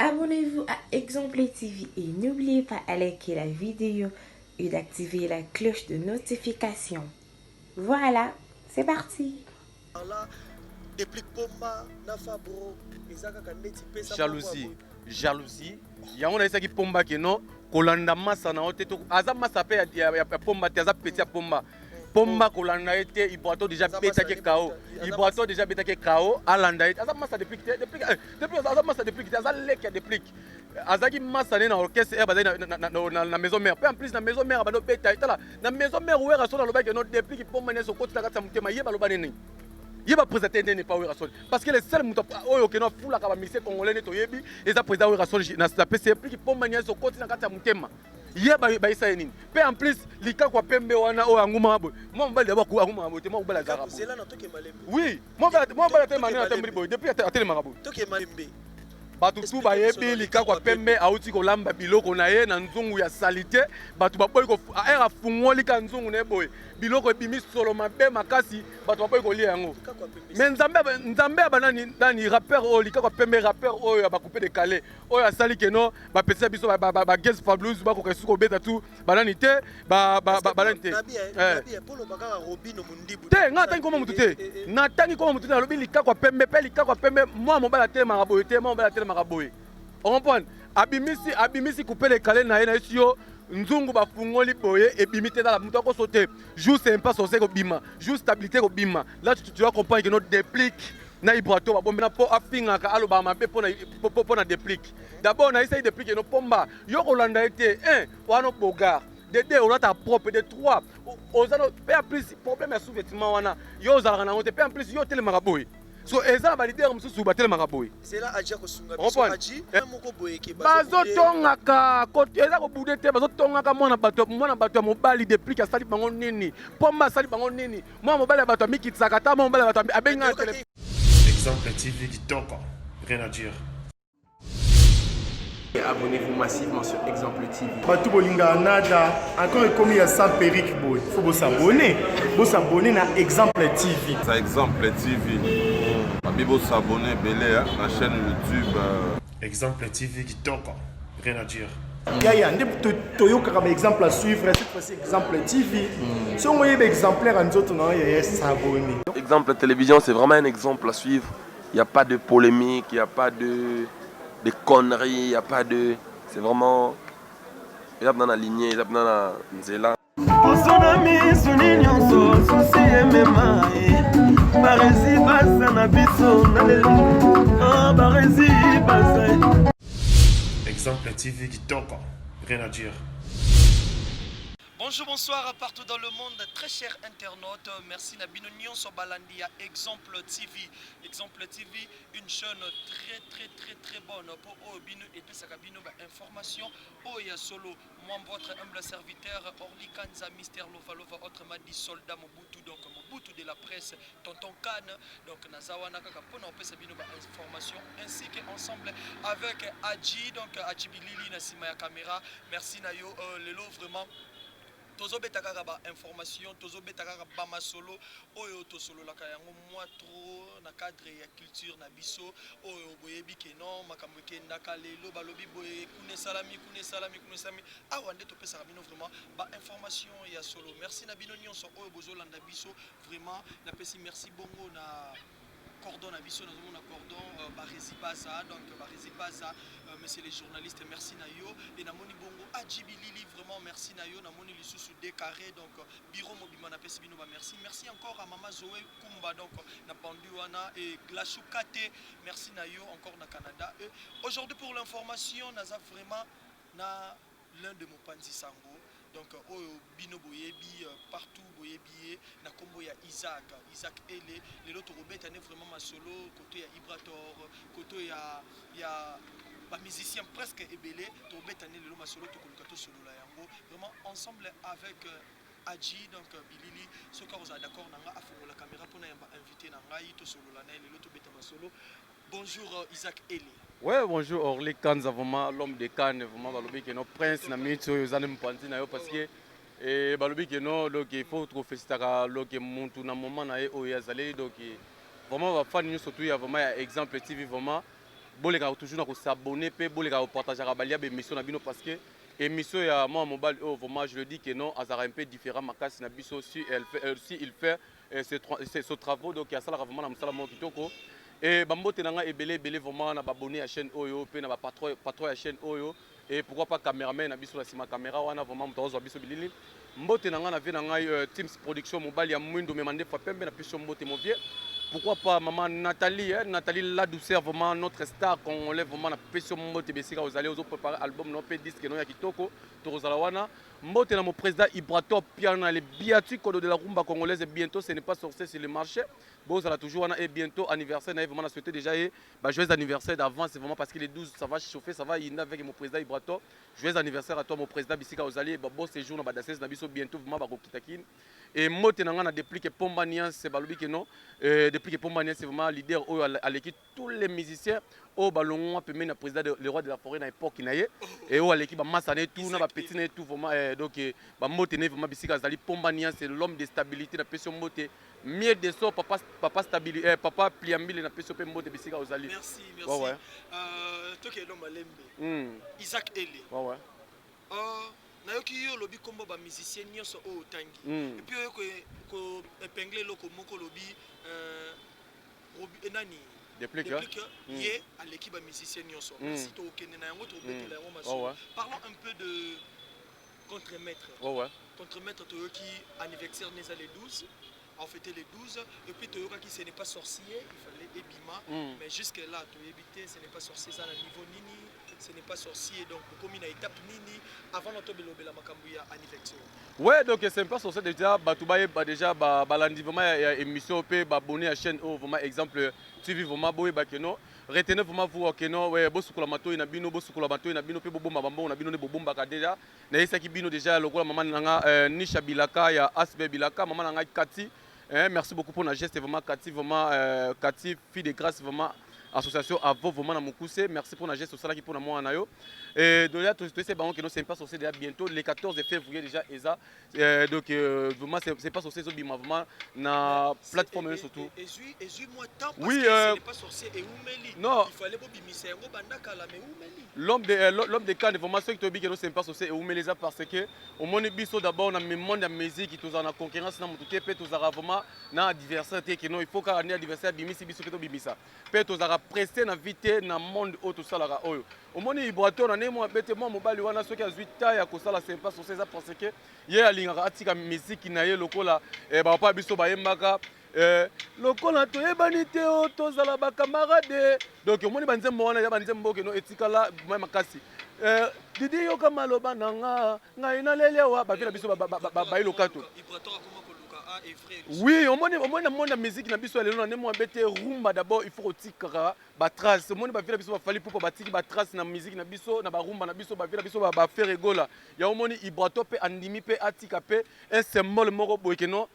Abonnez-vous à Exemple TV et n'oubliez pas de liker la vidéo et d'activer la cloche de notification. Voilà, c'est parti. Jalousie. Yango na isaki pomba keno kolanda masa na oteto aza masa pe ya pomba te aza petit ya pomba. Pomba kolanda ete iboato déjà beta ke KO. Iboato déjà beta ke KO alanda ete aza masa depuis aza masa depuis aza lek ya depuis. Azaki masa na orchestre e bazali na maison mère. Pe en plus na maison mère bado beta etala na maison mère ouera so na lobaki no depuis pomba ne so koti na kata mutema yeba lobani nini. Il va présenter n'est pas Werasol parce que les seuls moutons qui n'ont foule à misé congolais nettoyébi et ça présente Werasol na sa PC plus qui pour manier son côté na kata mutema hier ba isa nini pe en plus lika kwa pembe wana o anguma abo moi mbali d'abord ko anguma abo te moi mbala zara oui moi mbala te mané na tembri boy depuis atele marabo to ke malembe batu tu bayebi lika kwa pembe auti kolamba biloko na ye na nzungu ya salite batu baboyi ko era fungoli ka nzungu ne boy biloko ebimi solo mabe makasi batu baboyi kolia yango mais nzambe banani rappeur oyo lika kwa pembe rappeur oyo bakoupe de calais oyo asali keno bapesa biso ba guest for blues bakoka suko beta tu banani te banani te te nga tangi koma mutu te na tangi koma mutu te alobi lika kwa pembe pe lika kwa pembe moi mobala te maraboye te moi mobala te maraboye on comprend abimisi couper de calais na ye na esio nzungu bafungoli boye ebimité dans la muto ko sauter juste impasse au seko bima juste stabilité ko bima là tu dois comprendre que notre déplique na ibrato ba bombe na po afinga ka alo ba mabe po na déplique d'abord na essaye déplique no pomba yo ko landa été 1 wano bogar de 2 on a ta propre de 3 ozano pe plus problème ya sous-vêtement wana yo zalaka na ngote pe en plus yo tele maraboy so eza ba leader mususu batele makaboy c'est là aja ko sunga biso aji moko boye ke bazo tongaka ko eza ko bude te bazo tongaka mona bato mobali depuis ka sali bango nini pomba sali bango nini moi mobali bato mikitsaka ta moi mobali bato abenga tele Exemple TV kitoko rien à dire. Abonnez-vous massivement sur Exemple TV. Batou bolinga nada encore comme il y a ça perique boy. Faut vous s'abonner. Vous s'abonner na Exemple TV. Ça Exemple TV. Bibo s'abonner belé la chaîne YouTube. Exemple TV kitoko rien à dire. Ya ndé toyoka comme exemple à suivre cette fois-ci Exemple TV. Si on voyait exemplaire en autres non, il y a s'abonner. Exemple télévision, c'est vraiment un exemple à suivre. Il n'y a pas de polémique, il n'y a pas de conneries, il n'y a pas de... C'est vraiment... Il y a dans la lignée, il y a dans la nzela. Exemple TV kitoko rien à dire. Bonjour, bonsoir partout dans le monde, très chers internautes. Merci Nabino Nyon Sobalandia, Exemple TV. Exemple TV, une chaîne très bonne pour Obino et puis Sakabino information. Oya Solo, moi votre humble serviteur, Orly Kanza, Mister Lovalova, autrement dit soldat Mobutu, donc Mobutu de la presse, Tonton Khan, donc Nazawana Kakapona, on peut Sabino information, ainsi qu'ensemble avec Adji, donc Adji Bilili, Nassima ya caméra. Merci Nayo, Lelo vraiment. Tozo betaka ba information, tozo betaka ba masolo, oyo to solo la kayango moi trop na cadre ya culture na biso, oyo boyebi ke non makambo ke ndaka lelo balobi boye kune salami. Awa nde to pesa bino vraiment ba information ya solo. Merci na bino nyonso oyo bozolanda biso vraiment na pesi merci bongo na cordon abisso nous avons un cordon Baresi Baza donc Baresi Baza monsieur les journalistes merci Nayo et Namoni Bongo Adjibi Lili vraiment merci Nayo Namoni Lisusu Décarré donc Biro Mobima na Pesibino merci encore à Mama Zoé Kumba donc na Panduana et Glachukate merci Nayo encore na Canada et aujourd'hui pour l'information naza vraiment na l'un de mon Panzi Sango donc bino boyebi partout boyebi na kombo ya Isaac Ele les autres robeta ne vraiment ma solo côté ya Ibrator côté ya ba musicien presque ebélé to beta ne le ma solo to kolkato solo la yango vraiment ensemble avec Adji donc Bilili ce que vous êtes d'accord nanga afongo la caméra pour na invité nanga to solo la na le autres beta ma solo. Bonjour Isaac Ele. Ouais, bonjour Orly Kanza, vraiment l'homme de Cannes, vraiment balobi que nos princes na minute yo zanem panti na yo parce que et balobi que non donc il faut trop féliciter donc muntu na moment na o yazali donc vraiment va fan nous surtout il y a vraiment exemple TV vraiment boleka toujours na s'abonner pe boleka partager balia be émission na bino parce que émission ya moi mobile vraiment je le dis que non azara un peu différent makasi na biso si elle fait si il fait ce travaux donc ya sala vraiment na msala mo kitoko et bambote nanga ebele vraiment na abonné à chaîne oyo pe na ba patron ya chaîne oyo et pourquoi pas caméraman na biso la sima caméra wana vraiment mtozo biso bilili mbote nanga na vie na ngai Teams Production mobile ya mwindo me mande fa pembe na biso mbote mo vie. Pourquoi pas maman Nathalie, hein? Nathalie la douceur, vraiment notre star congolais, vraiment la pression mbote besika aux allez aux préparer album non pe disque non ya kitoko torozalawana mbote na mon président Ibrato piano les biatiques de la rumba congolaise et bientôt ce n'est pas sorti sur le marché. Bon ça toujours et bientôt anniversaire na vraiment souhaité déjà joyeux anniversaire d'avance c'est vraiment parce que les 12 ça va chauffer ça va y avec mon président Ibrato. Joyeux anniversaire à toi mon président bisika aux allez bon séjour na badasses na biso bientôt vraiment ba kokitakin et mbote na depuis que Pomba Nian c'est balobi que non depuis que Pomba Nian c'est vraiment leader à l'équipe tous les musiciens au ballon peut mener président le roi de la forêt à l'époque naie et au à l'équipe ba masane tout na ba petit na tout vraiment donc ba mbote ne vraiment bisika zali Pomba Nian c'est l'homme de stabilité na pression mbote mieux de so papa stabilité papa pliambile na pression pe mbote bisika ozali merci ouais toke no malembe Isaac Ele ouais nayoki yo lobi kombo ba musicien nyonso o tangi et puis yo ko épingler loko moko lobi enani déplique yé à l'équipe musicien nyonso merci to okende na yango to betela yango maso parlons un peu de contre-maître contre-maître to yoki anniversaire neza les 12 on fêtait les 12 et puis Toyoka qui ce n'est pas sorcier il fallait Ebima mais jusque là tu éviter ce n'est pas sorcier ça à niveau nini ce n'est pas sorcier donc comme une étape nini avant notre belobela makambuya anniversaire ouais donc c'est pas sorcier déjà batubaye déjà balandi vraiment ya émission pe abonné à chaîne vraiment exemple TV vraiment boye bakeno retenez vraiment vous okeno ouais bosukula matoi na bino bosukula matoi na bino pe bobomba bambo na bino ne bobomba ka déjà na esaki bino déjà lokola maman nanga Nisha Bilaka ya Asbe Bilaka maman nanga Kati. Merci beaucoup pour la geste, vraiment Cathy, vraiment Cathy, fille de grâce, vraiment association à vous, vraiment dans merci pour la geste, ça qui pour moi en ayo. Et de là, tout ces ballons que nous sommes pas sortis déjà bientôt, le 14 février déjà, ESA. Donc vraiment, c'est pas sorti vraiment na plateforme surtout. Et moi tant parce oui, que ce n'est pas sorcier et Oumeli. Non. Il fallait pas bimiser un bandaka là mais Oumeli. L'homme de Cannes, vraiment ceux qui te disent que nous sommes pas sorciers et Oumeli parce que au monde biso d'abord on a le monde de la musique qui tous en a concurrence dans tout pe tous a vraiment na adversaire que non il faut qu'un adversaire bimisi biso que to bimisa. Pe tous a pressé na vite na monde auto salara oyo. Au monde Ibrato na nemo bete mo mobali wana ceux qui a 8 taille à kosala c'est pas sorcier ça parce que hier alinga atika musique na ye lokola ba pa biso ba yembaka lokola toyebani te o tozala bakamarade donc omoni banzembo wana ya banzembo keno etikala makasi didi yoka maloba nanga ngai nalelewa bavila biso bayilokato oui omoni na monde musique na biso lelo na nemo abete rumba d'abord il faut otikaka ba trace omoni bavila biso bafali pour batiki ba trace na musique na biso na ba rumba na biso bavila biso ba faire rigola ya omoni Ibrato pe andimi pe atika pe un symbole moko boyekeno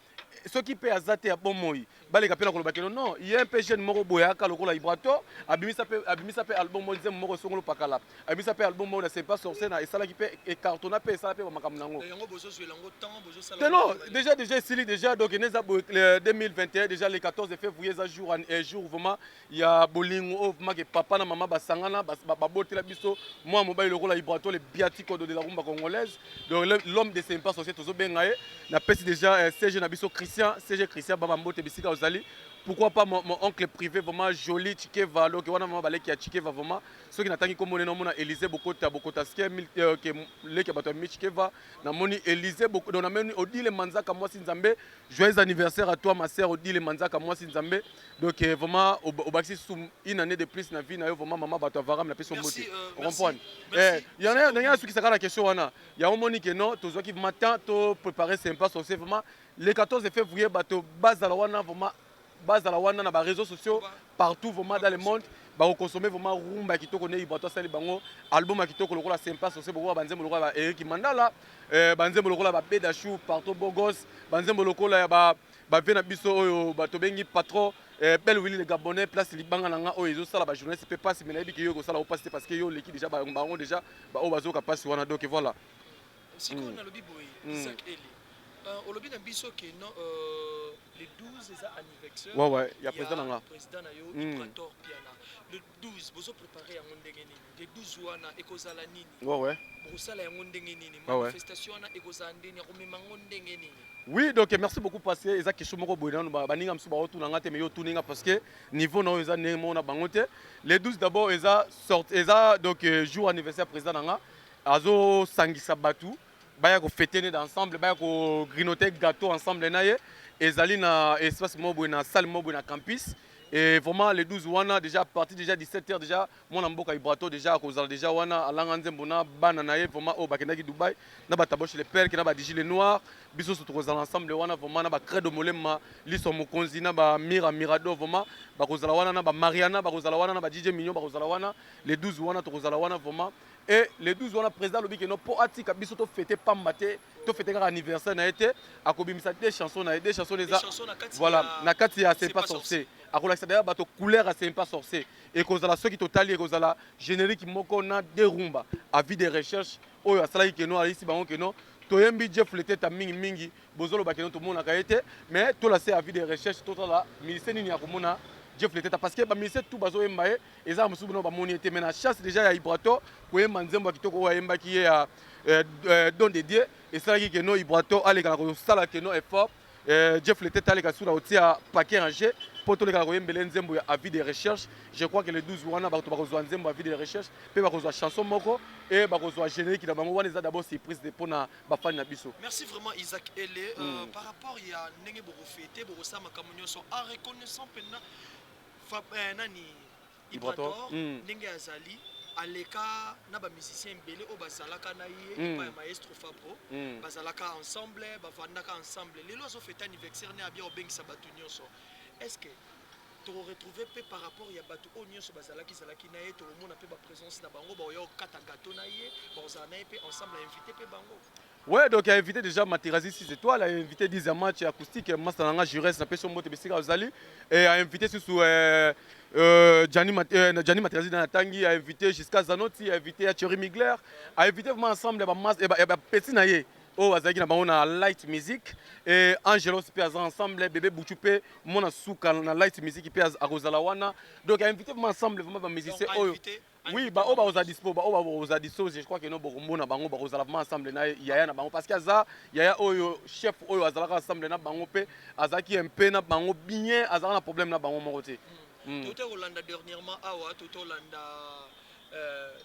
ce qui peut azate à bon moi baleka pena ko bakeno non il y a un peu jeune moko boyaka lokola Ibrato abimisa pe album mo nzem moko songolo pakala abimisa pe album mo na c'est pas sorcier na esala ki pe e cartona pe esala pe makamna ngo yango bozo zuela ngo temps bozo sala non déjà sili déjà donc neza 2021 déjà le 14 février za jour vraiment il y a bolingo vraiment que papa na maman basangana babotela biso moi mobile lokola Ibrato le biatiko de la rumba congolaise donc l'homme de c'est pas sorcier tozo bengae na pesi déjà CG na biso CG Christian Bamambote bisika ozali pourquoi pas mon oncle privé vraiment joli Chikeva donc wana mama baleki ya Chikeva vraiment ceux qui n'attendent comme on a Élysée Bokota ske que leki bato mi Chikeva na moni Élysée beaucoup donc na meni Odile Manzaka moi Nzambe joyeux anniversaire à toi ma sœur Odile Manzaka moi Nzambe donc vraiment au baxi sous une année de plus na vie na yo vraiment maman bato varam na peso mbote comprendre il y en a ceux qui s'accordent la question wana il y a un moni que non tous qui matin to préparer sympa c'est vraiment le 14 février bato bazala wana vraiment bazala wana na ba réseaux sociaux partout vraiment dans le monde ba consommer vraiment rumba kitoko ne Ibrato sali bango album kitoko lokola sympa c'est beaucoup banzembo lokola ba Eric Mandala banzembo lokola ba Bedachou partout Bogos banzembo lokola ya ba vena biso oyo bato bengi patron belle Willy le Gabonais place libanga nanga oyo ezo sala ba journaliste peut pas mais na yebi ki yo ko sala au passer parce que yo l'équipe déjà ba bango déjà ba o bazo ka passe wana donc voilà siko na lobi boy Isaac Eli olobi na biso ke non les 12 eza anniversaire ouais il y a président nanga président na yo Ibrato piana le 12 bozo préparé yango ndenge nini le 12 wana ekozala nini Ouais. bosala yango ndenge nini Ouais. manifestation wana ekozala ndenge komema yango ndenge nini. Oui, donc merci beaucoup parce que eza question moko boye nanu baninga msu baotuna nga te mais yo tuninga parce que niveau na eza ndenge mona bango te. Les 12 d'abord eza donc jour anniversaire président nanga azo sangisa batu baya ko fêter ensemble baya ko grignoter gâteau ensemble na ye ezali na espace moko boye na salle moko boye na campus. Et vraiment les 12 wana déjà à partir déjà 17h déjà mon mboka ibrato déjà kozala déjà wana alanga nzembo na bana na ye vraiment au bakendaki Dubaï na bataboche les pères qui na ba digile noir biso surtout kozala ensemble wana vraiment na ba credo molema liso mokonzi na ba mirado vraiment ba kozala wana na ba Mariana ba kozala wana na ba DJ Mignon ba kozala wana les 12 wana to kozala wana vraiment. Et les 12 wana président lobi que no po atika biso to fêter pamba te to fêter ka anniversaire na été akobimisa des chansons na des chansons les voilà na kati ya c'est pas sorcier akolakisa d'ailleurs bato couleur à c'est pas sorcier et kozala ceux qui totali kozala générique moko na de rumba avis de recherche oyo asala ki no alisi bango que no toyembi Jeff le tête mingi mingi bozolo ba que no to mona ka été mais to la c'est avis de recherche total ministère ni ya komona Jeff le tête parce que ba ministère tout bazo embaye eza musubu no ba moni été mais na chasse déjà ya Ibrato ko yemba nzembo kitoko wa yemba ki ya don de Dieu et ça qui que no Ibrato ale ka ko sala que no effort Jeff le tête ale ka sura otia paquet rangé pour tous les gars qui ont avis de recherche. Je crois que les 12 wana ba kozwa nzembo avis de recherche pe ba kozwa chanson moko et ba kozwa générique na bango wana eza d'abord surprise de pona ba fan na biso. Merci vraiment Isaac Ele par rapport ya ndenge boko fêter boko sama kamunyoso en reconnaissant pena nani Ibrator ndenge azali aleka na ba musicien belé o bazalaka na ye pa maestro Fabro bazalaka ensemble bavandaka ensemble lelo azo fêter anniversaire ne abia obengisa batu nyonso. Est-ce que tu retrouvé par rapport à Batou Onyo sur Bazalaki Zalaki Nae, tout le monde a fait ma présence dans Bango, Bayo Kata Gato Nae, Bazanae ensemble à inviter Bango. Ouais, donc il a invité déjà Materazi 6 étoiles, il a invité 10 matchs acoustiques, Masteranga Jurès, n'a pas son mot de Bessiga Ozali, et a invité sous Gianni Materazi dans la Tangi, a invité jusqu'à Zanotti, a invité Thierry Migler, a invité vraiment ensemble, et Petit Nae. Oh, azaki na bango na light music et Angelo pe ensemble bébé Bouchupé mona souka na light music pe akozala wana donc a invité ensemble vraiment ba musiciens oyo oui ba oba oza dispo ba oba oza dispo je crois que no bokombo na bango ba kozala ensemble na yaya na bango parce que aza yaya oyo chef oyo azalaka ensemble na bango pe azaki un peu na bango bien azala na problème na bango moko te tout Hollande dernièrement awa tout Hollande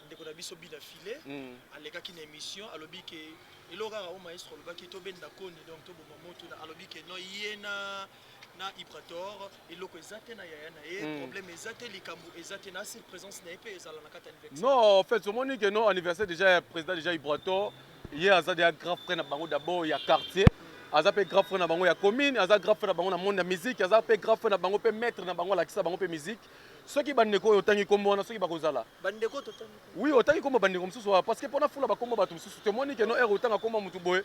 ndeko na biso bina filé alekaki na émission alobi ke elora au maestro lobaki to benda koni donc to boma moto na alobi ke no yena na Ibrator eloko ezate na yaya na ye problème ezate likambo ezate na sur présence na epé ezala na kata anniversaire. Non en fait ce moni que non anniversaire déjà président déjà Ibrator hier azade ya grand frère na bango d'abord ya quartier aza pe grand frère na bango ya commune aza grand frère na bango na monde ya musique aza pe grand frère na bango pe maître na bango la kisa bango pe musique. Soki bandeko otangi kombo wana soki bakozala bandeko totangi oui otangi kombo bandeko msusu parce que pona fula bakombo batu msusu temoni ke no ero otanga kombo mutu boye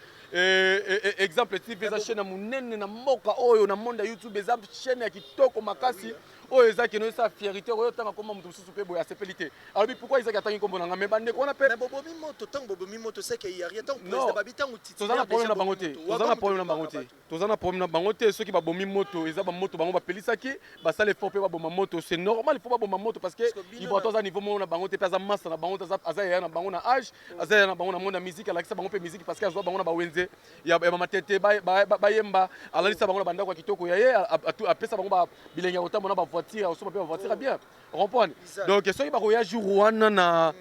exemple TV eza chaîne munene na mboka oyo na monde ya YouTube eza chaîne ya kitoko makasi oyo eza ke no esa fierté oyo otanga kombo mutu msusu pe boye asepelité alors pourquoi eza atangi kombo nanga me bandeko wana pe bobomi moto tango bobomi moto c'est que il y a rien tant président babitango titi tozana problème na bango te tozana problème na bango te tozana problème na bango te soki babomi moto eza ba moto bango bapelisaki basale fort pe baboma moto c'est normal il faut pas bomba moto parce que il va tous à niveau mon na bango te pesa massa na bango aza ya na bango na âge aza ya na bango na monde musique alakisa bango pe musique parce que azo bango na ba wenze ya matete ba yemba alalisa bango na banda kwa kitoko ya ye apesa bango ba bilenga otamo na ba voiture osoma pe ba voiture bien comprendre donc ceux qui ba ko ya jour wana na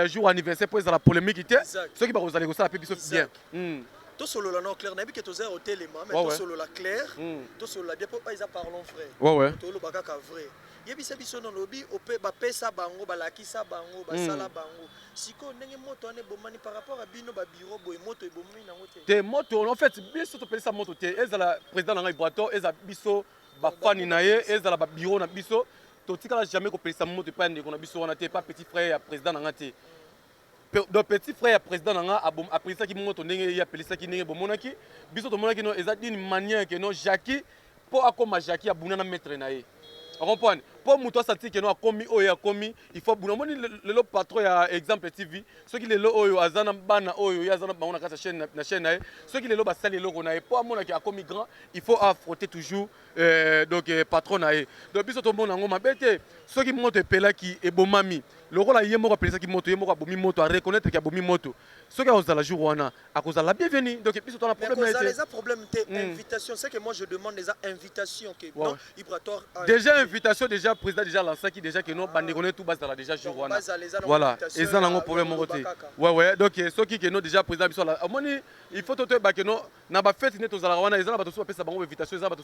jour anniversaire pour la polémique te ceux qui ba ko zali ko ça pe biso bien tout solo la non clair na bi que toza hôtel mais tout solo la clair tout solo la bien pas ils parlent frère ouais tout le bakaka vrai yebisa biso no lobi ope bapesa bango balakisa bango basala bango siko ndenge moto ane bomani par rapport à bino ba bureau boy moto ebomani nango te moto en fait biso to pelisa moto te ezala président na ngai Ibrator eza biso ba fani na ye ezala ba bureau na biso to tikala jamais ko pelisa moto pa ndeko na biso wana te pas petit frère ya président na ngate donc petit frère ya président na nga a pelisa ki moto ndenge ya pelisa ki ndenge bomonaki biso to monaki no eza d'une manière que no Jackie po akoma Jackie abuna na maître na ye. On comprend. pour muto sati que no akomi oyo akomi il faut buna moni le patron ya exemple TV ceux qui le oyo azana bana oyo yazana bango na chaîne na chaîne na ceux qui le ba sali loko na pour mona ki akomi grand il faut affronter toujours donc patron na donc biso to mona ngoma bete ceux qui moto pelaki e bomami loko la yemo ko pelisa ki moto yemo ko bomi moto à reconnaître ki bomi moto ceux qui ont la jour wana à cause la bienvenue donc biso to na problème mais les problème invitation c'est que moi je demande des invitations que non vibratoire déjà invitation déjà président déjà lancé qui déjà que non bande connaît tout base dans la déjà jour wana voilà et ça n'a pas problème mon côté ouais donc ceux qui que non déjà président biso la moni il faut to ba que non na ba fête net aux ala wana ils ont ba to pesa bango invitation ils ont ba to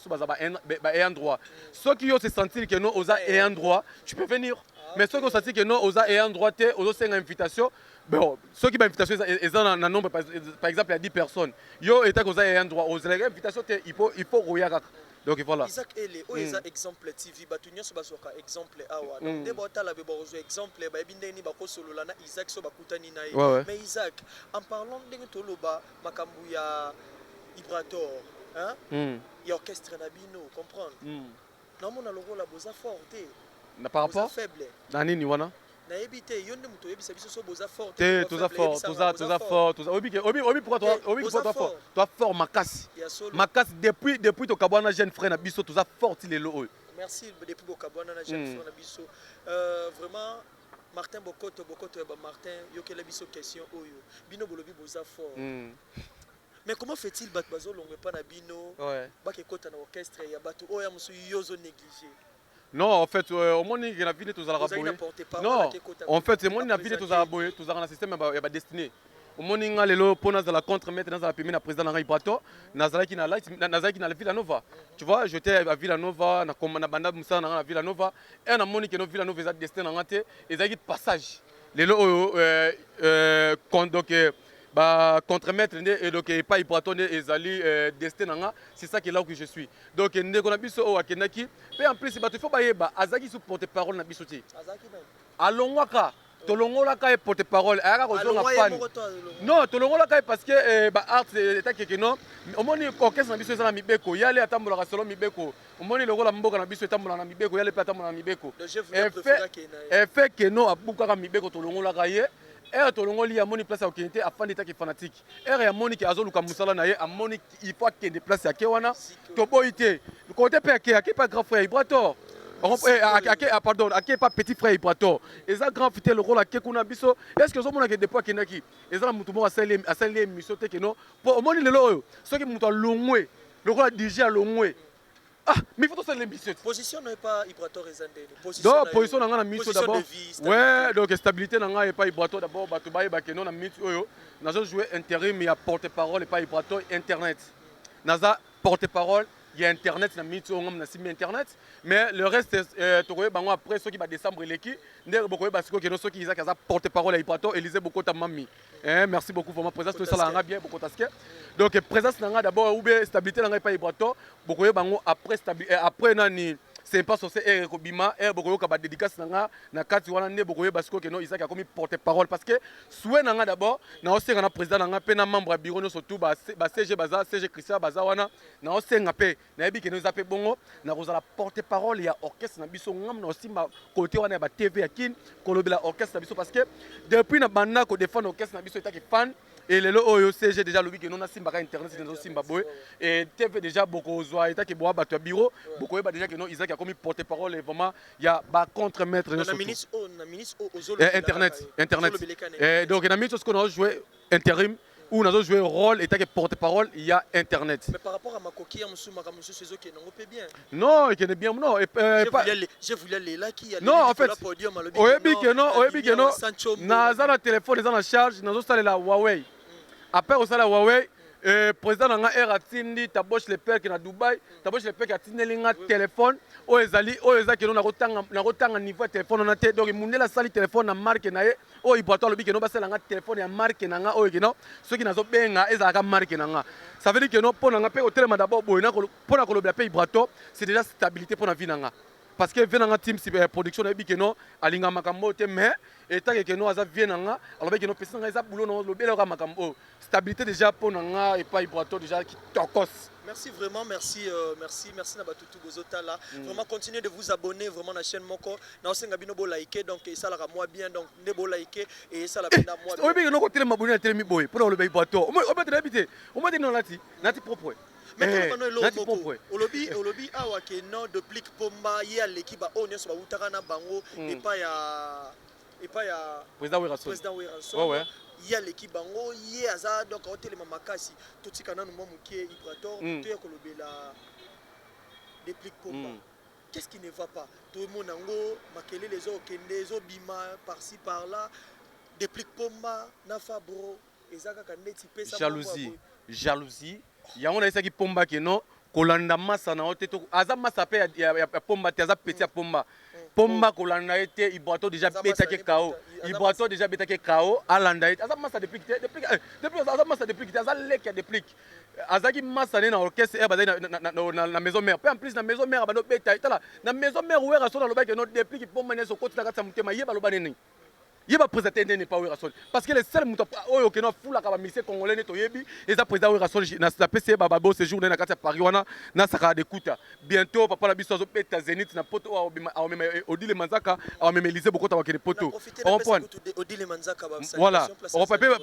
ba un droit ceux qui ont se sentir que non aux un droit tu peux venir mais ceux qui ont senti que non aux un droit aux une invitation bon ceux qui ba invitation ils ont un nombre par exemple il y a 10 personnes yo état aux un droit aux invitation il faut roya donc voilà Isaac ele o eza exemple TV batunyo so basoka exemple awa donc de botala be bozo exemple ba bindeni ba ko solola na Isaac so bakutani na ye mais Isaac en parlant de toloba makambu ya vibrator hein ya orchestre na bino comprendre na mona logo la boza forte na par rapport faible na nini wana na ebité yonde muto yebisa biso so boza forte te toza fort obi pourquoi toi fort toi fort makasi depuis to kabwana jeune frère na biso toza fort lelo oyo merci depuis bo kabwana na jeune frère na biso vraiment Martin Bokoto ba Martin yokela biso question oyo bino bolobi boza fort mais comment fait-il bat bazo longwe pa na bino ba ke kota na orchestre ya bato oya musu yozo négliger. Non, en fait, au moins, il y a une vie, tout ça. Non, en fait, moi, il y a une vie, tout ça. Tout ça, dans le système, il y a destiné. Au moins, il y a le pont dans la contre-maître, dans la pémine, président dans Ibrato, Nazaré qui n'a la Villanova. Tu vois, j'étais à Villanova, na banda Moussa dans la Villanova, et on a moni que nos Villanova est destiné dans et il y a passage. Les donc contre-maître et donc pas Ibrato et Zali destiné c'est ça qui est là où je suis. Donc nous avons biso au Akenaki, mais en plus il faut ba azaki sous porte-parole na biso ti. Alongwaka tolongolaka e porte-parole ayaka kozonga fan. Non, tolongolaka parce que art état que non, omoni orchestre na biso eza na mibeko, yale atambolaka solo mibeko. Omoni lokola mboka na biso etambola na mibeko, yale pe atambola na mibeko. Et fait que non abukaka mibeko tolongolaka ye. Et tolongoli a moni place à Okente afin d'état qui fanatique. Et ya moni qui azoluka musala na ye a moni il faut qu'il déplace à Kewana. Toboité. Le côté pe qui pas grand frère Ibrator. Pardon, qui pas petit frère Ibrator. Et ça grand frère le rôle à Kekuna biso. Est-ce que zo mona ke depo kenaki. Et ça mutumo a sali misote que non. Pour moni le loyo. Ce qui muto longwe. Le rôle DJ longwe. Ah, mais il faut que l'émission. Position n'est pas Ibrator et Zandé. Donc, position dans la mission d'abord. Ouais, donc stabilité dans la pas Ibrator d'abord. Batubaye bakeno na mission oyo. Nazo jouer intérim mais à porte-parole et pas Ibrator internet. Naza porte-parole, il y a internet na mission on na sim internet. Mais le reste tokoye bango après ceux qui va décembre l'équipe. Ndere bokoye basiko keno ceux qui isa kaza porte-parole à Ibrator Élisée Bokota Mami. Merci beaucoup pour ma présence. Tout ça là bien beaucoup tasque. Donc présence nanga d'abord ou bien stabilité nanga pas Ibrator. Bokoye bango après nani c'est pas censé être kobima et bokoye ka ba dédicace nanga na kati wana ne bokoye basiko keno isa ka komi porte-parole parce que souhait nanga d'abord na osenga na président nanga pe na membre bureau no surtout ba CG baza CG Christian baza wana na osenga pe na yebi keno zape bongo na kozala porte-parole ya orchestre na biso ngam na osimba côté wana ba TV ya kin kolobela orchestre na biso parce que depuis na banda ko défendre orchestre na biso eta ki fan et le oyo CG déjà lobi que non na simba ka internet c'est dans simba boy et TV déjà beaucoup zoa eta ki boa bato bureau beaucoup ba déjà que non Isaac a comme porte-parole et vraiment il y a ba contre-maître na ministre internet et donc na ministre ce qu'on a joué intérim ou nous joué rôle et que porte-parole il y a internet. Mais par rapport à ma coquille Moussuma comme monsieur Sezo qui n'en peut bien. Non, il est bien non je voulais les là qui non en fait oyebi que non naza na téléphone eza na charge nazo salela Huawei après osala Huawei président nanga era tindi taboche le père qui na Dubaï taboche le père qui a tineli nga téléphone o ezali o ezaki no na kotanga niveau téléphone na te donc mundela sali téléphone na marque na ye o Ibrator lobi que no basala nga téléphone ya marque nanga o ekino ceux qui nazo benga ezaka marque nanga ça veut dire que non pour nanga pe au téléma d'abord boyna pour na kolobela pe Ibrator c'est déjà stabilité pour na vie nanga parce que venanga team production na bikeno alinga makambo te mais état que no aza venanga alors bikeno pesa nga eza boulot no lo belo ka makambo stabilité déjà pour nga et pas Ibroato déjà qui tokos. Merci vraiment, merci Nabatutu Bozotala. Vraiment continuez de vous abonner vraiment à la chaîne Moko. Na osenga bino bo liker donc ça la moi bien donc ne bo liker et ça la bina moi. Oui mais no ko tele maboni na tele mi boy pour le Ibroato. O ba tele habité. O ma tele nati propre. Mais olobi awa ke non de plique pomba ya l'équipe ba onyo so ba utaka na bango et pas ya président Werason. Ouais. Il y a l'équipe bango, il y a ça donc au télé mamakasi tout ce qu'on a nous qui est Ibroato, tout est colobé la déplique pomba. Qu'est-ce qui ne va pas? Tout le monde ango makele les autres kende zo bima par-ci par-là déplique pomba na fabro ezaka kaneti pesa jalousie yango na esaki pomba ke no kolanda masa na ote to aza masa pe ya pomba te aza petit ya pomba pomba kolanda ete Ibroato déjà betake KO Ibroato déjà betake KO alanda ete aza masa depuis aza masa depuis aza lek ya depuis azaki masa ne na orchestre e bazali na maison mère pe en plus na maison mère bano beta etala na maison mère wera so na lobaki no depuis pomba ne so koti na kata mutema yeba loba nene yeba président n'est pas Werason parce que le seul muto oyo ke no fula ka ba mise congolais ne to yebi eza président Werason na sa PC ba bo séjour na kati Paris wana na saka de kuta bientôt papa la biso zo peta Zenith na poto au même Odile Manzaka au même Élysée bokota wa ke poto on point Odile Manzaka ba voilà on peut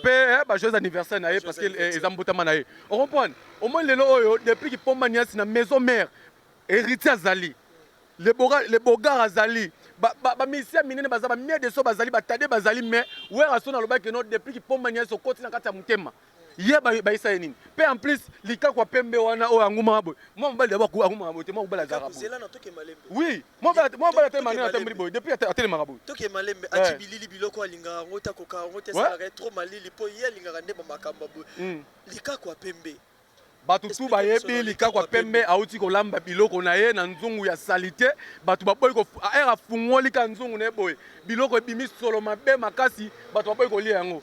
ba joyeux anniversaire na parce que eza mbotama na ye on point au moins lelo oyo depuis ki pomba niasi na maison mère héritier azali les bogards azali ba misia minene baza ba mie de so bazali batade bazali mais Werason alobaki no depuis ki pomba niasi okoti na kati ya mutema ye ba isa nini pe en plus lika kwa pembe wana o anguma abo mo mbali ba ku anguma abo te mo mbali zara oui mo mbali te manena temri boy depuis atele marabu to ke malembe atibilili biloko alinga ngota ko ka ngote ça trop malili po ye alinga ngande ba makamba bo lika kwa pembe batu tu bayebi lika kwa pembe auti kolamba biloko na ye na nzungu ya salite batu baboyi ko era fungoli ka nzungu ne boy biloko ebimi solo mabe makasi batu baboyi kolia yango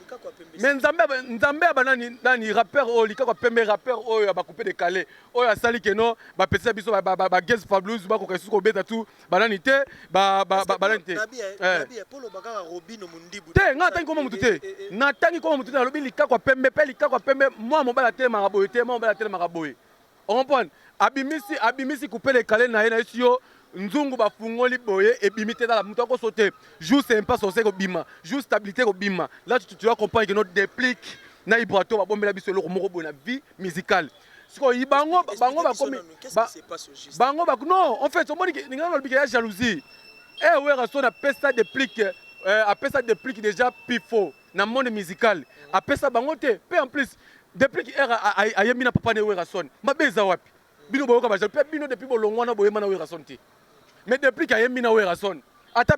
mais nzambe banani rappeur o lika kwa pembe rappeur oyo ba couper de calais oyo asali keno ba pesa biso ba guest blues ba ko kesu ko beta tu banani te banani te nabi polo bakaka robino mundibu te nga tangi koma mutu te na tangi koma mutu te lobi lika kwa pembe pe lika kwa pembe moi mobala te maraboye te moi mobala te maraboye on comprend abimisi couper les calais na ye na sio nzungu bafungoli boye ebimité dans la muto ko sauter juste un pas saucer ko bima juste stabilité ko bima là tu dois comprendre que notre déplique na Ibroato ba bombela biso loko moko bona vie musicale siko ibango bango ba komi bango ba non en fait on moni que ngana lobiki ya jalousie Werason a pesa déplique a pesa déplique déjà pifo na monde musical a pesa bango te pe en plus déplique ayemi na papa ne Werason mabeza wapi bino boyoka ba pe bino depuis bolongwa na boyema na Werason te mais depuis qu'ayemi na Werason ata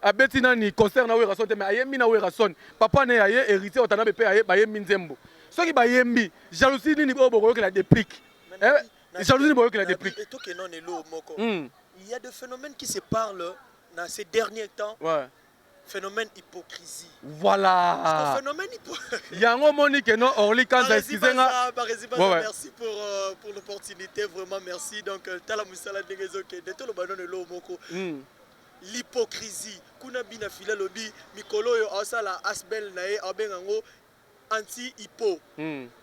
abeti nani concert na Werason te mais ayemi na Werason papa ne aye héritier otana be pe aye bayemi nzembo soki bayembi jalousie nini boyoka la déplique jalousie boyoka la déplique et to que non elo moko il y a des phénomènes qui se parlent dans ces derniers temps phénomène hypocrisie. Voilà. Phénomène hypocrisie. Yango moni que non orli quand excusez-moi. Merci pour l'opportunité, vraiment merci. Donc tala musala dengezo ke de tout le banon lo moko. L'hypocrisie. Kuna bina fila lobi mikolo yo asala asbel nae abengango anti hypo.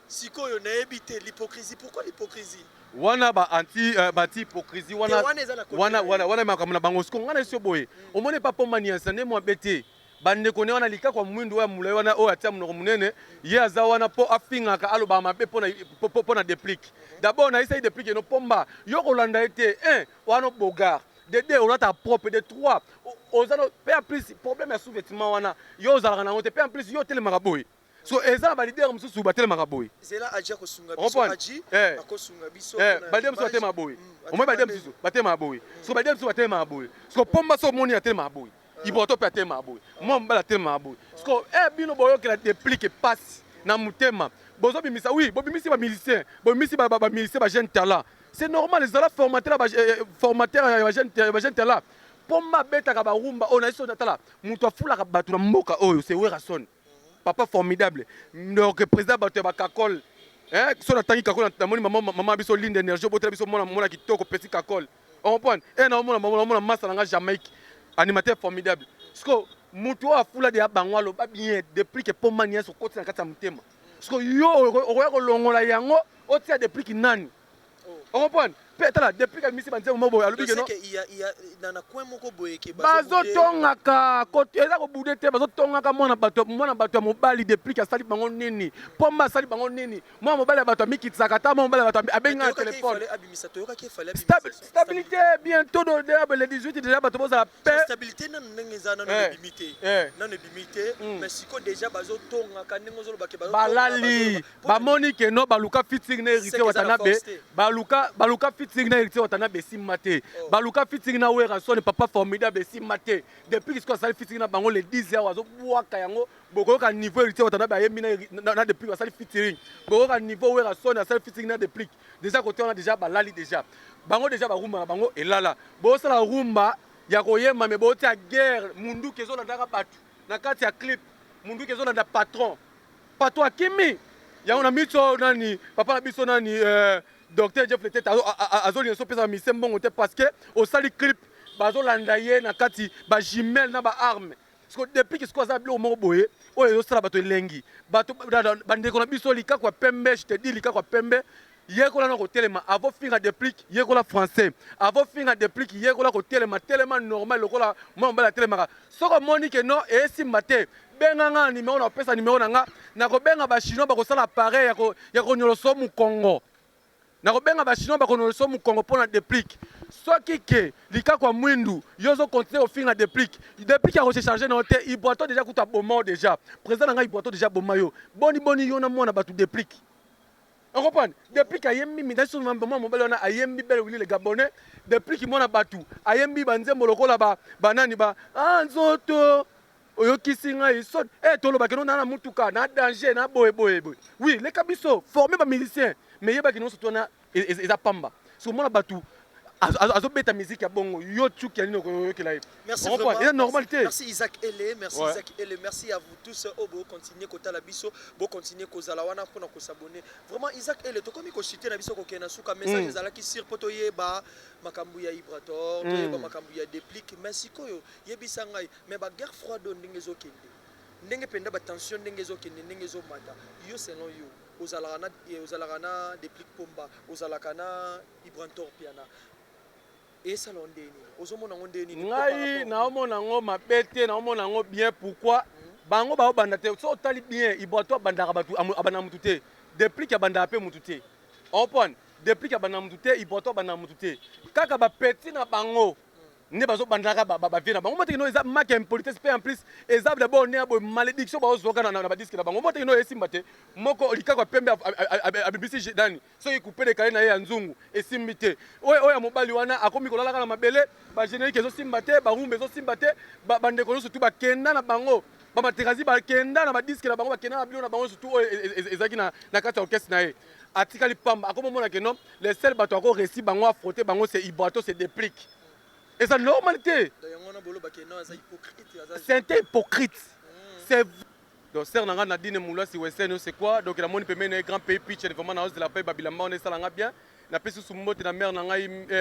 Sikoyo na ebité l'hypocrisie. Pourquoi l'hypocrisie? Wana ba anti hypocrisie wana makamuna bango sko ngana sio boye omone pa pomba ni ansane mo bete bande kone wana lika kwa mwindu wa mulai wana o atia mnoko munene ye aza wana po afinga ka aloba mabe pona déplique d'abord na essaye déplique no pomba yo kolanda ete wana bogar de deux on a ta propre de trois ozano pe en plus problème ya sous-vêtement wana yo ozalaka na ngote pe en plus yo tele maraboy so eza ba leader mususu batele makaboy zela aja ko sunga biso aji akosunga biso badem so batele maboy o mo badem mususu batele maboy so badem so batele maboy so pomba so moni atele maboy Ibroato pe atele maboy mo mbala atele maboy so bino boyo que la déplique passe na mutema bozo bimisa oui bo bimisi ba musicien bo bimisi ba musicien ba jeune talent c'est normal les ala formateur ba jeune talent pomba beta ka ba rumba on a iso tala muto afula ka batu na mboka oyo c'est Werason papa formidable donc président bato ba kakol so na tangi kakol na moni maman biso ligne d'énergie bote biso mona kitoko petit kakol On comprend. Et non, on a masse en Jamaïque. Animateur formidable. Parce que mutu a fula de abangwa lo ba bien depuis que pomania so côté na kata mutema. Parce que yo o longola yango o tia depuis ki nani. On comprend. Peut-être là depuis que misi banze mo boya lobi que non. Il y a nana coin moko boye ke bazo tonga ka côté eza ko bude te bazo tonga ka mona bato mobali depuis que sali bango nini. Pomba sali bango nini. Moi mobali bato mikitsaka ta mobali bato abenga téléphone. Stabilité bientôt le 18 déjà bato boza la paix. Stabilité nan ngeza nan limité. Nan limité mais siko déjà bazo tonga ka ndenge zolo bake bazo balali ba monique no baluka fitting na hérité watanabe baluka fitting na hérité watanabe simate baluka fitting na wera son papa formidable simate depuis que ça fitting na bango le 10h wazo bwaka yango boko ka niveau hérité watanabe ayemi na depuis ça fitting boko ka niveau wera son ça fitting na depuis déjà côté on a déjà balali déjà bango déjà ba rumba bango elala bo sala rumba ya koyema me bo tia guerre mundu kezo na ndaka batu na kati ya clip mundu kezo na patron patron akimi ya on a mito nani papa na biso nani docteur Jeff Letete azoli so pesa misembongo te parce que au sali clip bazo landaye na kati ba jumelle na ba arme parce que depuis que ce ça blo mo boye o yo sala bato lengi bato bandeko na biso lika kwa pembe je te dis lika kwa pembe yekola na ko telema avant finga déplique yekola français avant finga déplique yekola ko telema tellement normal lokola mo mbala telema soko monique non et si maté benga nga numéro na pesa numéro na ko benga ba chinois ba ko sala pareil ya ko nyoloso mu Congo na ko benga ba chinois ba ko nyoloso mu Congo pour na déplique soki ke lika kwa mwindu yozo continuer au finga déplique déplique a recharger na hôtel iboato déjà kuta bomo déjà président nga iboato déjà bomayo boni yo na mona ba tu déplique. On comprend. Depuis qu'ayembi mida sur maman mon bel on a ayembi bel wili les Gabonais depuis qu'il mona batu ayembi banze moloko là ba banani ba nzoto oyo kisinga isod tolo ba keno na mutuka na danger na boye oui les kabiso formés ba miliciens mais yeba kino surtout na eza pamba sur mona batu azo beta musique ya bongo yo tchuki ya nino ko yokela. Merci vraiment. Normalité. Merci Isaac Ele, merci Isaac Ele, merci à vous tous au bo continuer kota la biso, bo continuer ko zala wana pona ko s'abonner. Vraiment Isaac Ele to komi ko citer na biso ko kena suka message zala ki sir poto yeba makambu ya Ibrator, to yeba makambu ya déplique, merci ko yo yebisa ngai mais ba guerre froide ndenge zo kende. Ndenge penda ba tension ndenge zo kende ndenge zo mata. Yo selon yo ozalakana déplique pomba, ozalakana Ibrator piana. Et ça l'ondeni ozomona ngondeni ngai naomona ngo mabete naomona ngo bien pourquoi bango ba banda te so tali bien iboto bandaka batu abana mutute depuis que banda pe mutute on prend depuis que banda mutute iboto banda mutute kaka ba petit na bango ne bazo bandaka ba vina bango mote no eza marque impolitesse pe en plus eza d'abord ne abo malédiction ba ozoka na ba disque na bango mote no esimba te moko likaka pembe abibisi dani so ikupele kale na ye ya nzungu esimbi te oya mobali wana akomi kolala na mabele ba générique ezo simba te ba rumbe ezo simba te ba ndeko surtout ba kenda na bango ba materazi ba kenda na ba disque na bango ba kenda na bilo na bango surtout ezaki na kati orchestre na ye atikali pamba akomona que non les seuls bato ako récit bango a frotter bango c'est iboato c'est déplique. Et c'est la normalité. C'est hypocrite. C'est donc c'est un Nadine Moula si c'est quoi donc la monnaie peut mener un grand pays pitch vraiment dans de la paix Babilamba on est ça là bien na pesu sumbote na mère nanga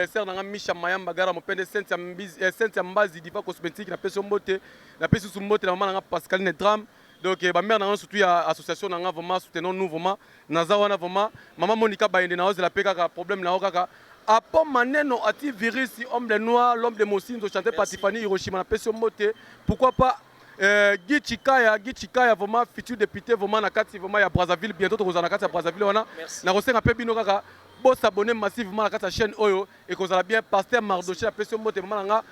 ser nanga Misha Mayamba gara mopende Sainte Mbazi diva cosmétique na pesu mbote na pesu sumbote na mama nanga Pascaline Drame donc ba mère nanga surtout ya association nanga vraiment soutenons nous vraiment naza wana vraiment maman Monica Baende na de la paix kaka problème na kaka. Après Maneno ati virus homme de noir l'homme de Mosinzo chanté par Tiffany Hiroshima na peso moté pourquoi pas Guy Chikaya vraiment futur député vraiment na kati vraiment ya Brazzaville bientôt to na kati ya Brazzaville wana na rosenga pe bino kaka bo s'abonner massivement na kati ya chaîne oyo et ko zala bien pasteur Mardoché na peso moté vraiment nga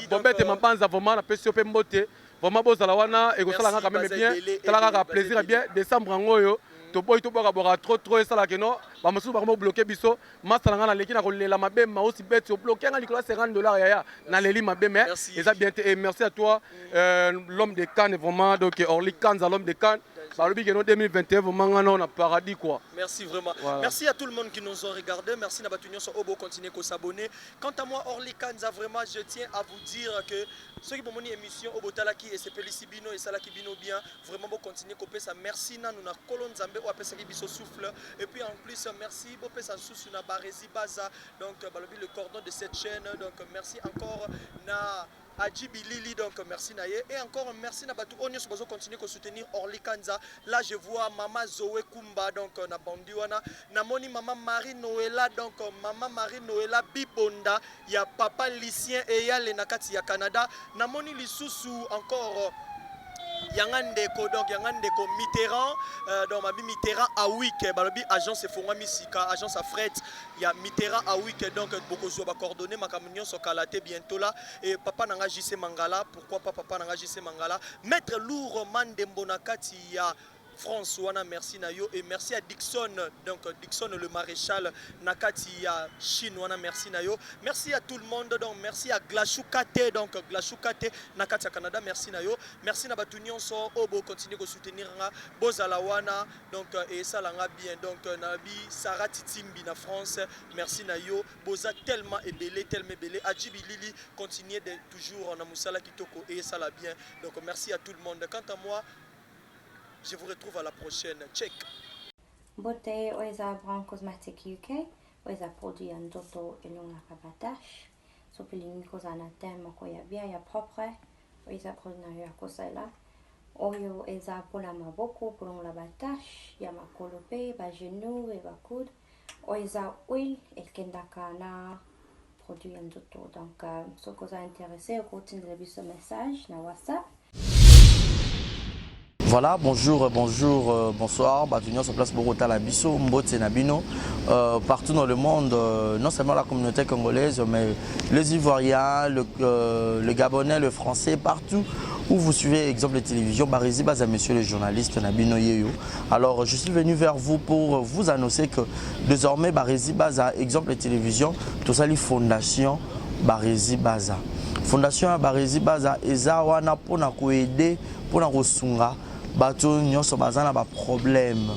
Bobette Mabanza vraiment na peso pe moté vraiment bo zala wana et ko sala nga quand même bien tala ka plaisir bien décembre ngoyo to boy to boka boka trop et ça là que non ba mosu ba bloquer biso masala na leki na ko lela mabe ma aussi bête bloquer nga likolo $50 yaya na leli mabe mais et ça bien et merci à toi l'homme de Cannes vraiment donc Orly Kanza l'homme de Cannes balobi que no 2021 vraiment on a paradis quoi. Merci vraiment. Voilà. Merci à tout le monde qui nous ont regardé. Merci Nabatunion sur Obo, continuez à s'abonner. Quant à moi, Orly Kanza, vraiment, je tiens à vous dire que ceux qui ont mon émission Obo Talaki et c'est Pélissi Bino et Salaki Bino bien, vraiment, vous continuez à couper ça. Merci, nous avons Colon Zambé, ou appelle ça Biso Souffle. Et puis en plus, merci, Bopé Sansous, na Barezi Baza, donc le cordon de cette chaîne. Donc merci encore, na. Adjibi Lili, donc merci Naye. Et encore merci Nabatou Onyo, si continuer à soutenir Orly Kanza. Là je vois Maman Zoé Kumba, donc na Bandiwana. Namoni Maman Marie Noëlla, donc Maman Marie Noëlla Bibonda. Il y a Papa Lucien et il y a Lenakati ya Canada. Namoni Lisusu encore. Yangandeko donc Yangandeko Mitterrand donc ma Mitterrand à week balobi agence Fonga Misika agence à fret il y a Mitterrand à week donc beaucoup zo ba coordonner ma camion so kalaté bientôt là et papa nanga JC Mangala pourquoi pas papa nanga JC Mangala maître lourd Mandembo nakati ya France wana merci nayo et merci à Dixon donc Dixon le maréchal nakati ya Chine wana merci nayo merci à tout le monde donc merci à Glachukate donc Glachukate nakati ya Canada merci nayo merci na batunion so obo continuer à soutenir nga bozala wana donc et ça langa bien donc nabi Sarah Titimbi na France merci nayo boza tellement ébélé Adjibi Lili continuer de toujours na musala kitoko et ça la bien donc merci à tout le monde quant à moi je vous retrouve à la prochaine. Check. Beauté Oisa Brand Cosmetic UK. Oisa produit en toto et non la cabatache. Sopilini kozana thème ko ya bien ya propre. Oisa produit na ya kosala. Oyo eza pola maboko pour la batache. Ya makolope ba genou et ba coude. Oisa oil et kendaka na produit en toto. Donc ce que vous intéressé au continue de ce message na WhatsApp. Voilà, bonjour, bonsoir. Batunion sur place Bogota la Bisso, Mbote Nabino. Partout dans le monde, non seulement la communauté congolaise, mais les Ivoiriens, le Gabonais, le Français, partout où vous suivez exemple de télévision, Barezi Baza, monsieur le journaliste Nabino Yeyo. Alors, je suis venu vers vous pour vous annoncer que désormais, Barezi Baza, exemple de télévision, tout ça, les fondations Barezi Baza. Fondation Barezi Baza, Ezawana pour nous aider, pour nous sunga. Bato nyonso bazana ba problème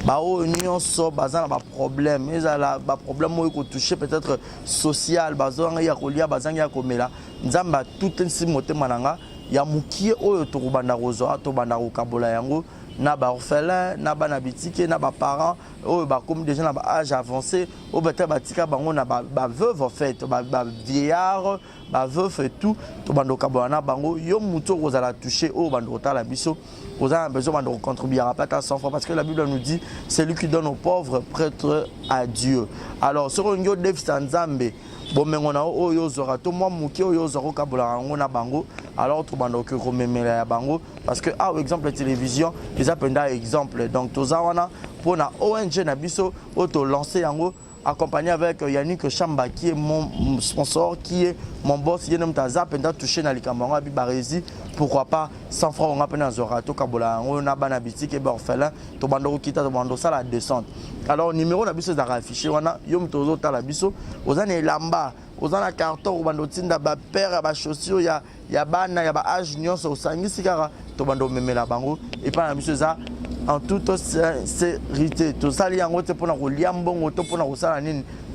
bao nyonso bazana ba problème ezala ba problème oyo ko toucher peut-être social bazanga ya kolia bazanga ya komela nzamba tout nsi motema nanga ya mukie oyo to kubanda rozo to banda ko kabola yango na ba orphelin na ba na bitike na ba parents oyo ba comme déjà na ba âge avancé o beta batika bango na ba veuve en fait ba vieillard ba veuve et tout to banda ko kabola na bango yo muto kozala toucher o banda ko tala biso. Vous avez besoin de contribuer à pas 100 francs parce que la Bible nous dit c'est lui qui donne aux pauvres prêtre à Dieu. Alors sur un déficit Nzambe bon mais on a oyo zora to moi muki oyo zora kabula ngona bango alors tout bando que rememela ya bango parce que ah exemple télévision ils appellent exemple donc tozawana pour na ONG na biso auto lancer yango accompagné avec Yannick Chamba qui est mon sponsor, qui est mon boss, qui est touché dans les camarades Barezi. Pourquoi pas 100 francs on a peine à Zorato Kabola, on a banabiti qui est orphelin, Tobando Kita, Tobando ça la descente. Alors numéro la biso d'ara affiché, on a Yom Tozo Talabiso, aux années lamba, aux années carton, au bando tinda ba père, ba chaussures, ya bana, ya ba âge nyons au sangi sikara, Tobando memela bango, et pas la biso ça. En toute sincérité, tout ça,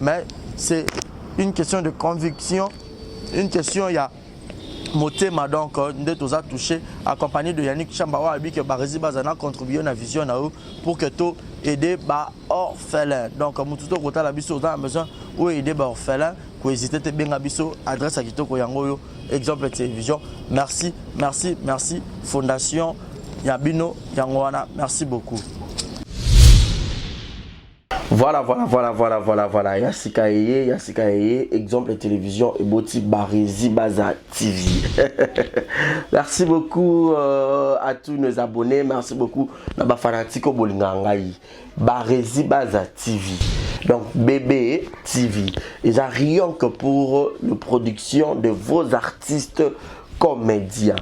mais c'est une question de conviction, une question, il y a mon thème donc de tout ça touché, accompagné de Yannick Chambawa, que Barezi Bazana contribué à la vision pour que tout aider les orphelins. Donc, tout le la biso a besoin ou aider les orphelins, pour hésiter à bien biso adresse à Kitoko Yangoyo, exemple télévision. Merci, merci, merci, Fondation Yabino Yangoana, merci beaucoup. Voilà. Yassika Eye, exemple de télévision et Boti Barezi Baza TV. Merci beaucoup à tous nos abonnés. Merci beaucoup à Fanatiko Bolingangaï. Barezi Baza TV. Donc BB TV. Ils ont rien que pour la production de vos artistes comédiens.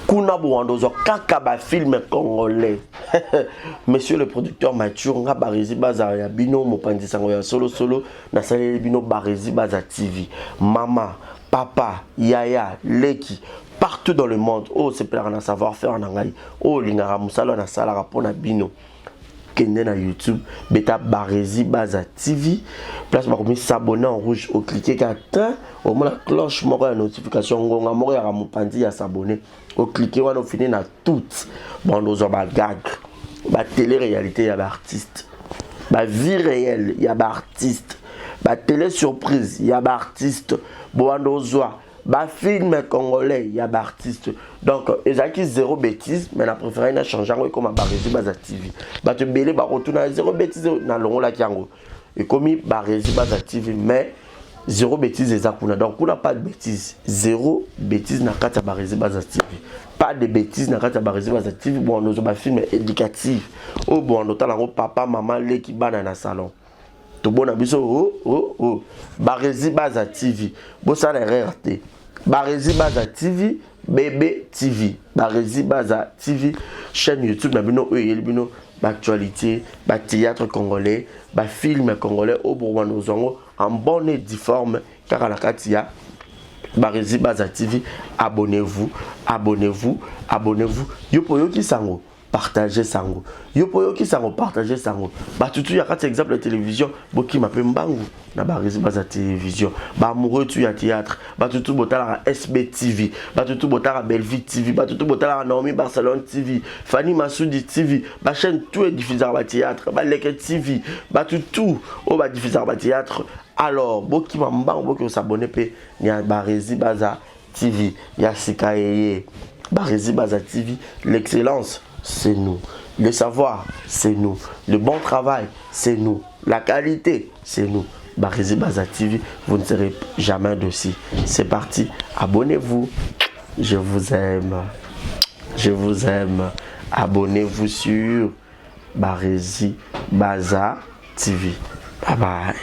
Kuna Bouandozo Kakaba film congolais. Monsieur le producteur Mathieu nga Barezi Baza ya bino mopandi sango ya solo na salé bino Barezi Baza TV. Mama, papa, yaya, leki, partout dans le monde. Oh, c'est pour un savoir-faire en anglais. Oh, l'ingara musalo na sala rapport na bino. Kende na YouTube, beta Barési Baza TV. Place par comme s'abonner en rouge, au cliquer qu'atteint, au moins la cloche moko la notification ngonga moko ya ramupandi ya s'abonner. Au cliquer on finit na toutes. Bon nous on ba gag. Ba télé-réalité ya ba artiste. Ba vie réelle ya ba artiste. Ba télé surprise ya ba artiste. Bon nous ba film congolais ya ba artiste. Donc ezaki zéro bêtise mais na préféré na changer comme Barési Baza TV. Ba te belé ba retourner zéro bêtise na longo la kiango. Et comme Barési Baza TV mais zéro bêtise ezakuna. Donc on n'a pas de bêtise. Zéro bêtise na kata Barési Baza TV. Pas de bêtises na kata Barési Baza TV. Bon nous ba film éducatif. Oh bon notamment papa maman les qui bana na salon. Tout bon abiso Barési Baza TV. Bon ça la RRT. Barési Baza TV, Bébé TV, Barési Baza TV, chaîne YouTube, nabino bino, actualité, théâtre congolais, film congolais au Bourgogne en bonne et difforme, car à la Katia, Barési Baza TV, abonnez-vous, abonnez-vous, abonnez-vous. Yo qui sango. Partagez sango. Yo poyo ki sango partager sango. Ba tutu ya kati exemple la télévision, boki mape mbangu na Barési Baza télévision. Ba amoureux tu ya théâtre, ba tutu botala SB TV, ba tutu botala Belleville TV, ba tutu botala Naomi Barcelone TV, Fanny Massoudi TV, ba chaîne tout est diffuseur ba théâtre, ba Leke TV, ba tutu o ba diffuseur ba théâtre. Alors, boki mbangu boki s'abonner pe ya Barési Baza TV, ya Sikaye. Barési Baza TV, l'excellence c'est nous. Le savoir, c'est nous. Le bon travail, c'est nous. La qualité, c'est nous. Barési Baza TV, vous ne serez jamais dessus. C'est parti. Abonnez-vous. Je vous aime. Je vous aime. Abonnez-vous sur Barési Baza TV. Bye bye.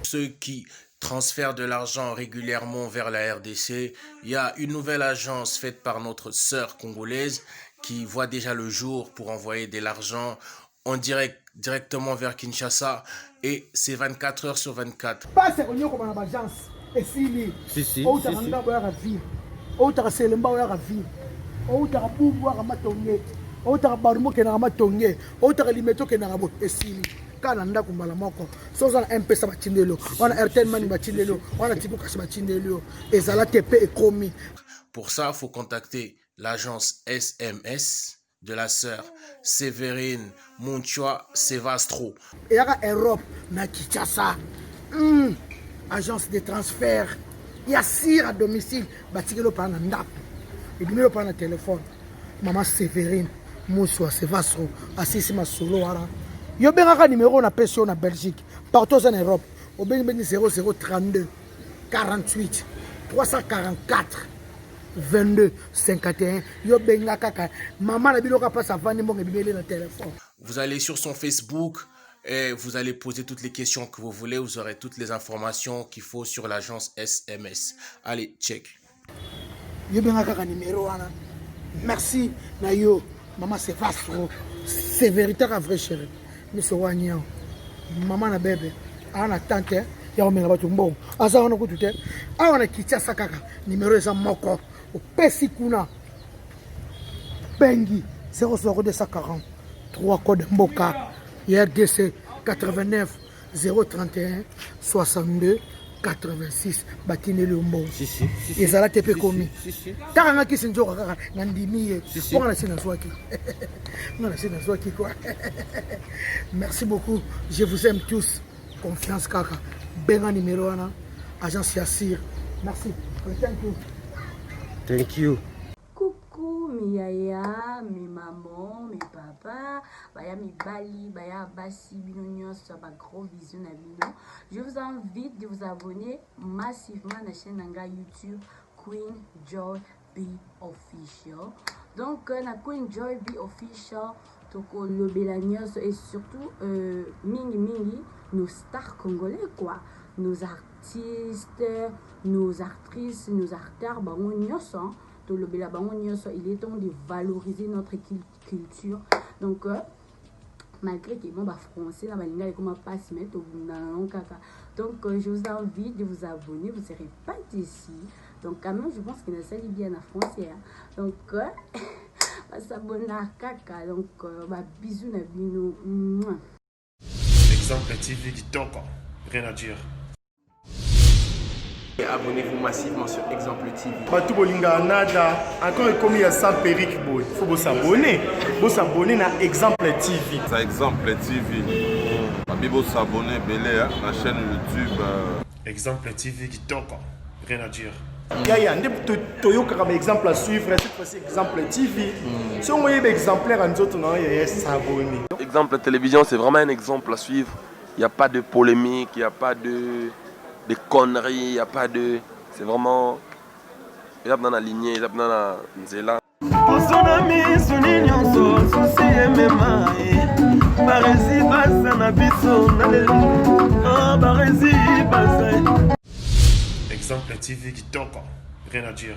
Ceux qui transfèrent de l'argent régulièrement vers la RDC, il y a une nouvelle agence faite par notre sœur congolaise qui voit déjà le jour pour envoyer de l'argent en direct directement vers Kinshasa et c'est 24 heures sur 24. Pas c'est qu'on comme agence et si si ou ta ngamba boya ka vie ou ta selemba boya ka vie ou ta bubu ka matonge ou ta barumo ke na matonge ou ta limeto ke na bo esili. Kana ndako mbala moko soza na MP sa batindelo wana RTL mani batindelo wana tipo kasi batindelo ezala TP et komi. Pour ça, il faut contacter l'agence SMS de la sœur Sévérine Monchoa Sevastro. Et yaka Europe na Kinshasa. Agence de transfert. Il y a sire à domicile batikelo pa na ndako. Et numéro pa na téléphone. Maman Sévérine Monchoa Sevastro assisi ma solo wala. Yo benga numéro na PSO na Belgique, partout en Europe. Au benga 0032 48 344 22 51. Yo benga kaka maman na biloka passe avant ni monge bibele na téléphone. Vous allez sur son Facebook et vous allez poser toutes les questions que vous voulez, vous aurez toutes les informations qu'il faut sur l'agence SMS. Allez, check. Yo benga kaka numéro wana. Merci na yo maman c'est Vastro. C'est véritable vrai chéri. Monsieur Wanyao, maman na bébé, ana tante, ya omenga batu mbongo. Asa wana kutute, awana Kinshasa kaka, numéro eza moko, opesi kuna. Bengi 00240 3 code mboka, RDC 89 031 62 86 batine le mbongo. Ezala tepe komi. Kaka kisi njoka kaka ngandimiye. Ona sina swaki. Ona sina swaki quoi. Merci beaucoup. Je vous aime tous. Confiance kaka. Benga numéro wana. Agence Yassir. Merci. Thank you. Thank you. Coucou mes yaya, mes mamans, mes papas, baya mes bali, baya basi, binonion, soit ma gros vision à bino. Je vous invite de vous abonner massivement à la chaîne YouTube Queen Joy B Official. Donc la Queen Joy B Official, toko le belanios et surtout mingi nos stars congolais quoi, nos artistes, nos actrices, nos acteurs, bango nyonso. Il est temps de valoriser notre culture. Donc, malgré que moi, français, là, balinga comme pas se mettre au bout d'un caca. Donc, je vous invite de vous abonner, vous ne serez pas déçus. Donc, quand même, je pense que ça lit bien en français. Hein. Donc, s'abonner à caca. Donc, bisous, Nabino. Exemple TV qui toque, rien à dire. Abonnez-vous massivement sur Exemple TV. Batou bolinga nada, encore comme il y a 100 perruques, il faut vous s'abonner. Vous s'abonner à Exemple TV. C'est Exemple TV. Vous s'abonner belé à la chaîne YouTube. Exemple TV qui toque, rien à dire. Yaya, Toyo comme exemple à suivre, cette fois-ci Exemple TV. Si on voyait exemplaire en autres, non, il y a s'abonner. Exemple télévision, c'est vraiment un exemple à suivre. Il n'y a pas de polémique, il n'y a pas de conneries, il n'y a pas de... C'est vraiment... Il y a dans la lignée, il y a dans la nzela. Exemple TV qui toque, rien à dire.